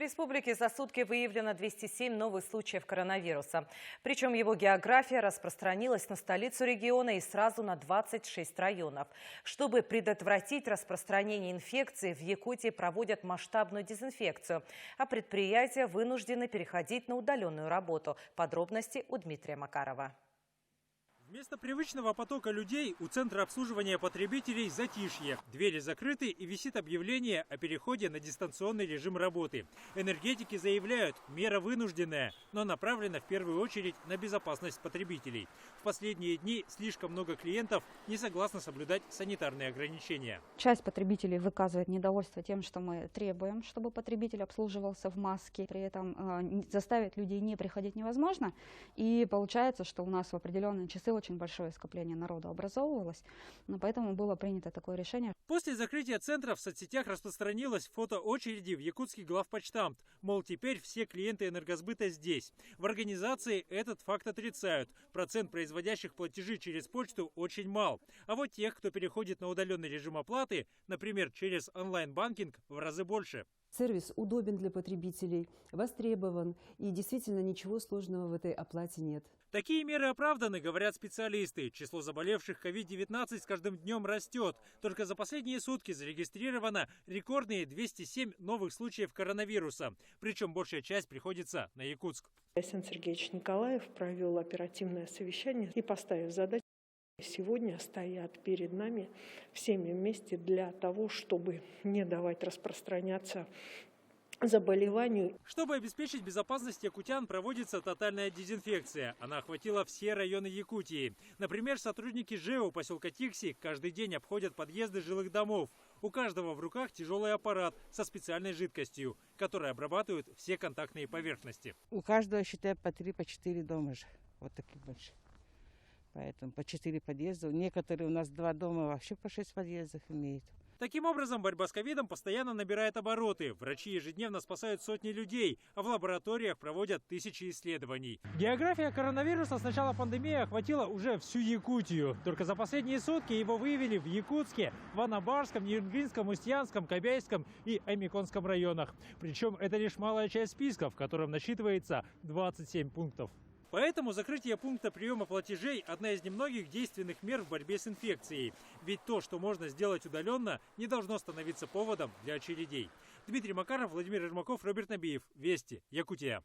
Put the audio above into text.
республике за сутки выявлено 207 новых случаев коронавируса. Причем его география распространилась на столицу региона и сразу на 26 районов. Чтобы предотвратить распространение инфекции, в Якутии проводят масштабную дезинфекцию, а предприятия вынуждены переходить на удаленную работу. Подробности у Дмитрия Макарова. Вместо привычного потока людей у Центра обслуживания потребителей затишье. Двери закрыты и висит объявление о переходе на дистанционный режим работы. Энергетики заявляют, мера вынужденная, но направлена в первую очередь на безопасность потребителей. В последние дни слишком много клиентов не согласны соблюдать санитарные ограничения. Часть потребителей выказывает недовольство тем, что мы требуем, чтобы потребитель обслуживался в маске. При этом заставить людей не приходить невозможно. И получается, что у нас в определенные часы очень большое скопление народа образовывалось, но поэтому было принято такое решение. После закрытия центра в соцсетях распространилось фото очереди в якутский главпочтамт. Мол, теперь все клиенты энергосбыта здесь. В организации этот факт отрицают. Процент производящих платежи через почту очень мал. А вот тех, кто переходит на удаленный режим оплаты, например, через онлайн-банкинг, в разы больше. Сервис удобен для потребителей, востребован, и действительно ничего сложного в этой оплате нет. Такие меры оправданы, говорят специалисты. Число заболевших COVID-19 с каждым днем растет. Только за последние сутки зарегистрировано рекордные 207 новых случаев коронавируса. Причем большая часть приходится на Якутск. Александр Сергеевич Николаев провел оперативное совещание и поставив задачу. Сегодня стоят перед нами всеми вместе для того, чтобы не давать распространяться заболеванию. Чтобы обеспечить безопасность якутян, проводится тотальная дезинфекция. Она охватила все районы Якутии. Например, сотрудники ЖЭО поселка Тикси каждый день обходят подъезды жилых домов. У каждого в руках тяжелый аппарат со специальной жидкостью, которая обрабатывает все контактные поверхности. У каждого, считай, по 3-4 дома же. Вот такие большие. Поэтому по 4 подъезда. Некоторые у нас 2 дома вообще по 6 подъездов имеют. Таким образом, борьба с ковидом постоянно набирает обороты. Врачи ежедневно спасают сотни людей, а в лабораториях проводят тысячи исследований. География коронавируса с начала пандемии охватила уже всю Якутию. Только за последние сутки его выявили в Якутске, в Анабарском, Нингинском, Устьянском, Кобяйском и Амиконском районах. Причем это лишь малая часть списка, в котором насчитывается 27 пунктов. Поэтому закрытие пункта приема платежей – одна из немногих действенных мер в борьбе с инфекцией. Ведь то, что можно сделать удаленно, не должно становиться поводом для очередей. Дмитрий Макаров, Владимир Ермаков, Роберт Набиев. Вести. Якутия.